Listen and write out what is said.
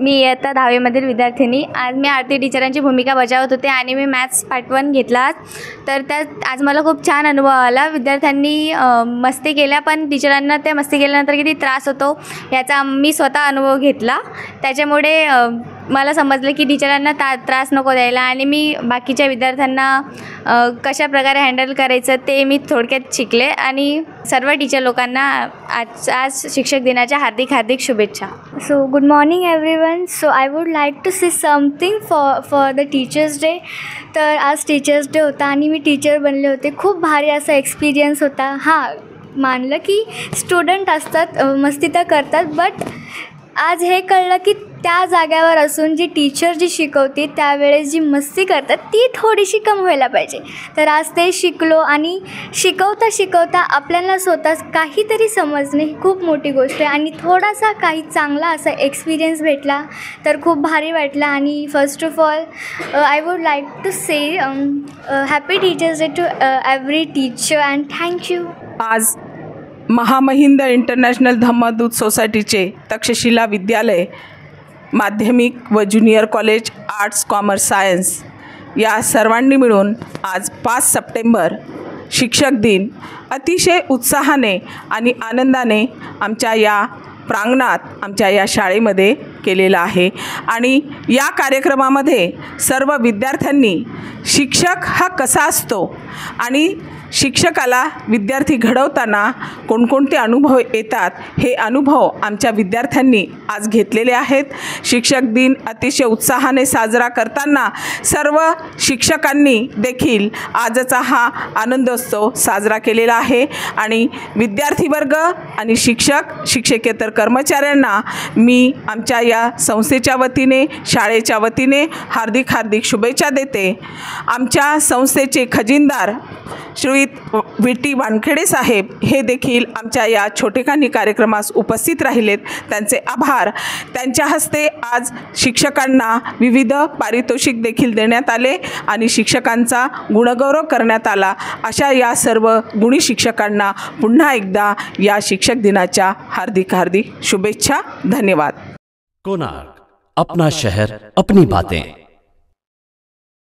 मी इयत्ता 10वीमधील विद्यार्थिनी. आज मी आरती टीचरांची भूमिका बजावत होते आणि मी मॅथ्स पार्ट 1 घेतला. तर त्यात आज मला खूप छान अनुभव आला. विद्यार्थ्यांनी मस्ती केल्या, पण टीचरांना त्या मस्ती केल्यानंतर किती त्रास होतो याचा मी स्वतः अनुभव घेतला. त्याच्यामुळे मला समजलं की टीचरांना त्रास नको द्यायला आणि मी बाकीच्या विद्यार्थ्यांना कशा प्रकारे हँडल करायचं ते मी थोडक्यात शिकले. आणि सर्व टीचर लोकांना आज शिक्षक दिनाच्या हार्दिक शुभेच्छा. So good morning everyone. So I would like to say something for the teachers day. तर आज टीचर्स डे होता आणि मी टीचर बनले होते. खूप भारी असा एक्सपिरियन्स होता. हां, मानलं की स्टुडंट असतात, मस्ती तर करतात, बट आज हे कळलं की त्या जाग्यावर असून जी टीचर जी शिकवते त्यावेळेस जी मस्ती करतात ती थोडीशी कम व्हायला पाहिजे. तर आज ते शिकलो आणि शिकवता शिकवता आपल्याला स्वतःच काहीतरी समजणे ही खूप मोठी गोष्ट आहे. आणि थोडासा काही चांगला असा एक्सपिरियन्स भेटला तर खूप भारी वाटला. आणि first of all I would like to say happy teachers day to every teacher and thank you. आज महामहिंद इंटरनॅशनल धम्मदूत सोसायटीचे तक्षशिला विद्यालय माध्यमिक व junior college arts commerce science या सर्वांनी मिळून आज 5 सप्टेंबर शिक्षक दिन अतिशय उत्साहाने आणि आनंदाने आमच्या या प्रांगणात आमच्या या शाळेमध्ये केलेला आहे. आणि या कार्यक्रमामध्ये सर्व विद्यार्थ्यांनी शिक्षक हा कसा असतो आणि शिक्षकाला विद्यार्थी घडवताना कोणकोणते अनुभव येतात हे अनुभव आमच्या विद्यार्थ्यांनी आज घेतलेले आहेत. शिक्षक दिन अतिशय उत्साहाने साजरा करताना सर्व शिक्षकांनी देखील आजचा हा आनंदोत्सव साजरा केलेला आहे. आणि विद्यार्थी वर्ग आणि शिक्षकेतर कर्मचाऱ्यांना मी आमच्या या संस्थेच्या वतीने शाळेच्या वतीने हार्दिक शुभेच्छा देते. आमच्या संस्थेचे खजिनदार श्रीयुत विटी वानखेडे साहेब हे देखील आमच्या या छोटेखानी कार्यक्रमास उपस्थित राहिलेत. त्यांचे आभार. त्यांच्या हस्ते आज शिक्षकांना विविध पारितोषिक देखील देण्यात आले आणि शिक्षकांचा गुणगौरव करण्यात आला. अशा या सर्व गुणी शिक्षकांना पुन्हा एकदा या शिक्षक दिनाच्या हार्दिक शुभेच्छा. धन्यवाद. कोणार्क, अपना शहर अपनी बातें.